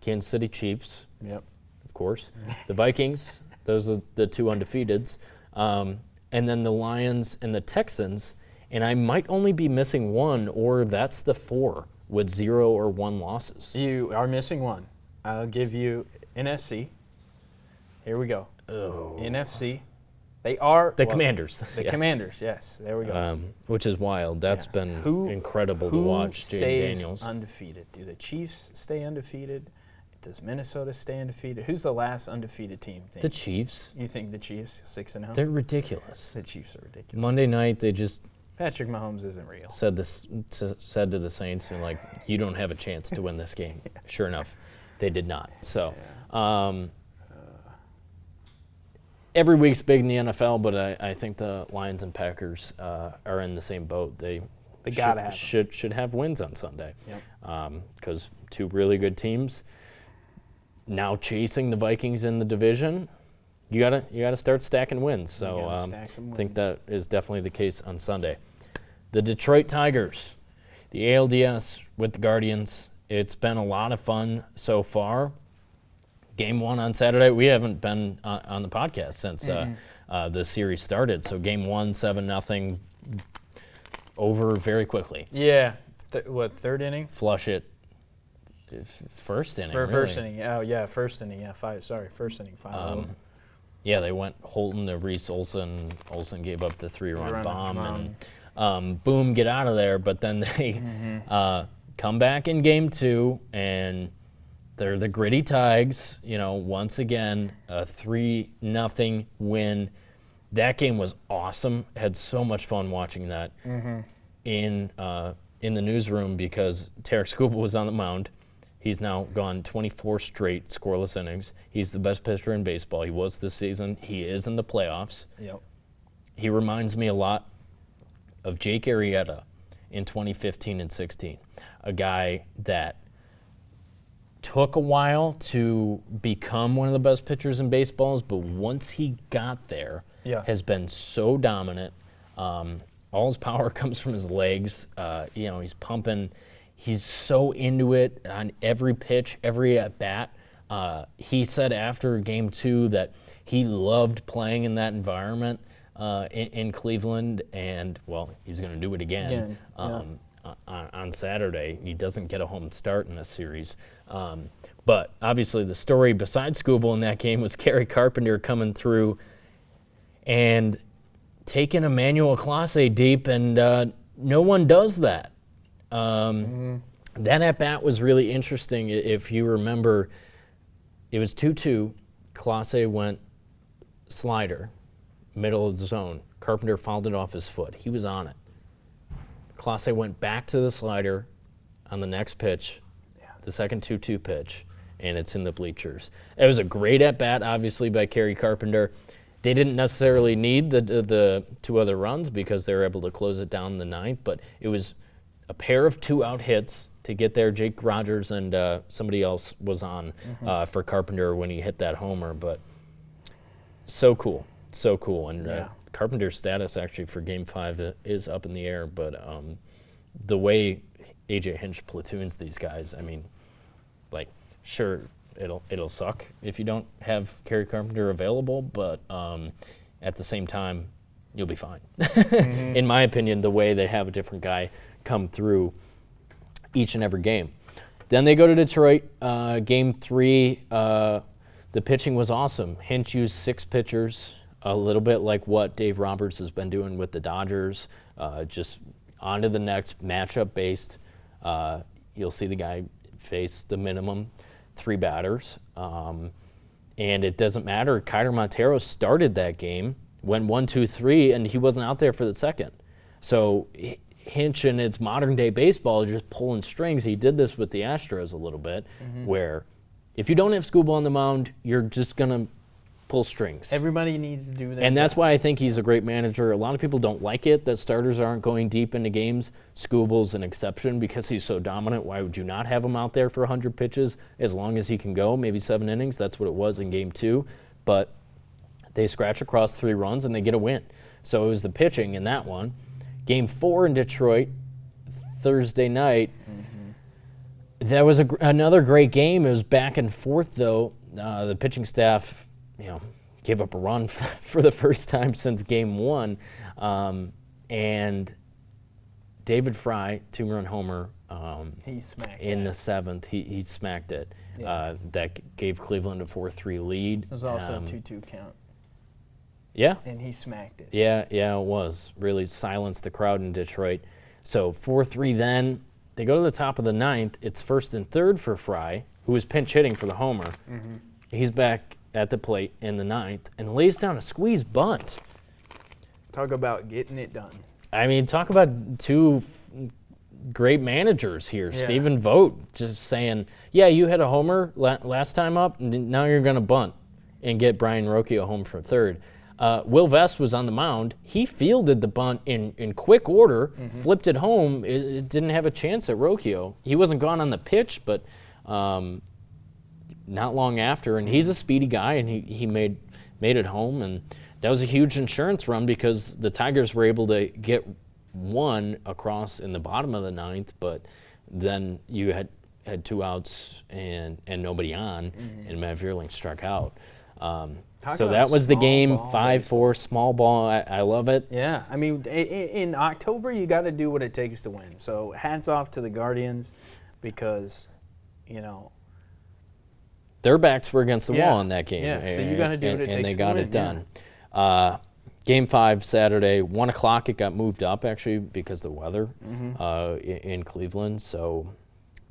Kansas City Chiefs, of course, the Vikings, those are the 2 undefeateds, and then the Lions and the Texans, and I might only be missing 1, or that's the 4 with 0 or 1 losses. You are missing 1. I'll give you NFC. Here we go. Oh. NFC. They are the Commanders. The Commanders, yes. There we go. Which is wild. That's been incredible to watch. Who Jaden stays undefeated? Do the Chiefs stay undefeated? Does Minnesota stay undefeated? Who's the last undefeated team? The Chiefs. You think the Chiefs 6-0? They're ridiculous. The Chiefs are ridiculous. Monday night they just Patrick Mahomes isn't real. Said to the Saints, and like, you don't have a chance to win this game. Sure enough, they did not. So every week's big in the NFL, but I think the Lions and Packers are in the same boat. They should have wins on Sunday, because 2 really good teams now chasing the Vikings in the division. You gotta start stacking wins. So I think that is definitely the case on Sunday. The Detroit Tigers, the ALDS with the Guardians. It's been a lot of fun so far. Game 1 on Saturday. We haven't been on the podcast since the series started. So game 1, 7-0, over very quickly. Yeah. Third inning? Flush it. First inning. First inning. Oh yeah, first inning. Yeah, first inning. 5. Yeah, they went Holton to Reese Olson. Olson gave up the 3-run bomb, and boom, get out of there. But then they come back in game 2, and they're the gritty Tigers. Once again, a 3-0 win. That game was awesome. Had so much fun watching that in the newsroom, because Tarek Skubal was on the mound. He's now gone 24 straight scoreless innings. He's the best pitcher in baseball. He was this season. He is in the playoffs. Yep. He reminds me a lot of Jake Arrieta in 2015 and 16, a guy that took a while to become one of the best pitchers in baseball, but once he got there, has been so dominant. All his power comes from his legs. He's pumping. He's so into it on every pitch, every at-bat. He said after Game 2 that he loved playing in that environment in Cleveland, and, well, he's going to do it again on Saturday. He doesn't get a home start in this series. But obviously the story besides Skubal in that game was Kerry Carpenter coming through and taking Emmanuel Clase deep, and no one does that. That at-bat was really interesting. If you remember, it was 2-2. Clase went slider, middle of the zone. Carpenter fouled it off his foot. He was on it. Clase went back to the slider on the next pitch, the second 2-2 pitch, and it's in the bleachers. It was a great at-bat, obviously, by Kerry Carpenter. They didn't necessarily need the 2 other runs because they were able to close it down in the 9th, but it was a pair of 2-out hits to get there. Jake Rogers and somebody else was on for Carpenter when he hit that homer. But so cool. And Carpenter's status actually for Game 5 is up in the air. But the way A.J. Hinch platoons these guys, I mean, like, sure, it'll suck if you don't have Kerry Carpenter available, but at the same time, you'll be fine. In my opinion, the way they have a different guy come through each and every game. Then they go to Detroit. Game 3, the pitching was awesome. Hinch used 6 pitchers, a little bit like what Dave Roberts has been doing with the Dodgers, just on to the next, matchup-based. You'll see the guy face the minimum 3 batters. And it doesn't matter. Kyler Montero started that game, went 1-2-3, and he wasn't out there for the second. So Hinch in its modern-day baseball just pulling strings. He did this with the Astros a little bit, where if you don't have Skubal on the mound, you're just going to pull strings. Everybody needs to do that. And that's why I think he's a great manager. A lot of people don't like it that starters aren't going deep into games. Skubal's an exception because he's so dominant. Why would you not have him out there for 100 pitches as long as he can go, maybe 7 innings? That's what it was in Game 2. But they scratch across 3 runs, and they get a win. So it was the pitching in that one. Game 4 in Detroit, Thursday night. That was another great game. It was back and forth, though. The pitching staff, gave up a run for the first time since Game 1. And David Fry, 2-run homer he smacked in the 7th. He smacked it. Yeah. That gave Cleveland a 4-3 lead. It was also a 2-2 count. Yeah. And he smacked it. Yeah, it was. Really silenced the crowd in Detroit. So 4-3 then. They go to the top of the 9th. It's 1st and 3rd for Fry, who was pinch hitting for the homer. He's back at the plate in the 9th and lays down a squeeze bunt. Talk about getting it done. I mean, talk about 2 great managers here. Yeah. Stephen Vogt just saying, yeah, you had a homer last time up, and now you're going to bunt and get Brian Rocchio home for 3rd. Will Vest was on the mound. He fielded the bunt in quick order, flipped it home. It didn't have a chance at Rocchio. He wasn't gone on the pitch, but not long after. And he's a speedy guy, and he made it home. And that was a huge insurance run because the Tigers were able to get 1 across in the bottom of the 9th, but then you had 2 outs and nobody on, and Matt Vierling struck out. So that was the game, 5-4, small ball. I love it. Yeah, I mean, in October, you got to do what it takes to win. So hats off to the Guardians because, their backs were against the wall in that game. Yeah, so you got to do what it takes to win. And they got it done. Game 5, Saturday, 1 o'clock. It got moved up, actually, because of the weather in Cleveland. So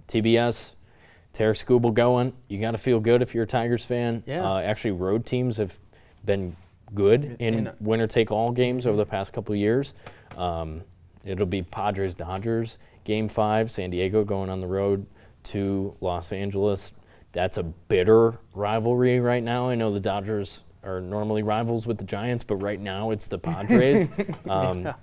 TBS, Tarek Skubal going. You got to feel good if you're a Tigers fan. Yeah. Actually, road teams have been good in winner-take-all games over the past couple of years. It'll be Padres-Dodgers, Game 5, San Diego going on the road to Los Angeles. That's a bitter rivalry right now. I know the Dodgers are normally rivals with the Giants, but right now it's the Padres.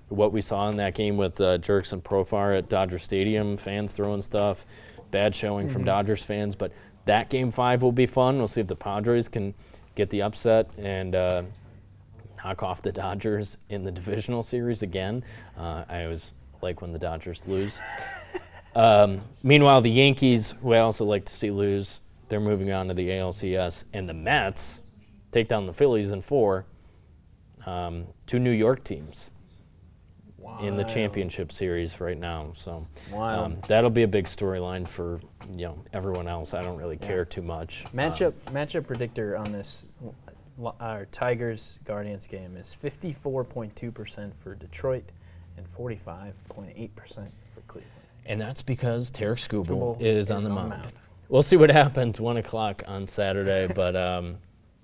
What we saw in that game with Jerks and Profar at Dodger Stadium, fans throwing stuff, bad showing from Dodgers fans. But that Game 5 will be fun. We'll see if the Padres can get the upset and knock off the Dodgers in the divisional series again. I always like when the Dodgers lose. Meanwhile, the Yankees, who I also like to see lose, they're moving on to the ALCS. And the Mets take down the Phillies in 4, 2 New York teams in the championship series right now. So that'll be a big storyline for everyone else. I don't really care too much. Matchup predictor on this our Tigers-Guardians game is 54.2% for Detroit and 45.8% for Cleveland. And that's because Tarek Skubal is on the mound. We'll see what happens 1 o'clock on Saturday, but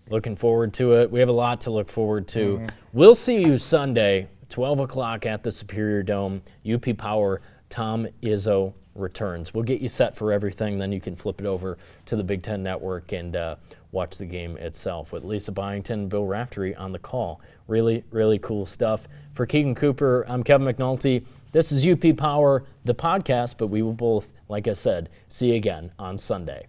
looking forward to it. We have a lot to look forward to. We'll see you Sunday, 12 o'clock at the Superior Dome. UP Power, Tom Izzo returns. We'll get you set for everything. Then you can flip it over to the Big Ten Network and watch the game itself with Lisa Byington and Bill Raftery on the call. Really, really cool stuff. For Keegan Cooper, I'm Kevin McNulty. This is UP Power, the podcast, but we will both, like I said, see you again on Sunday.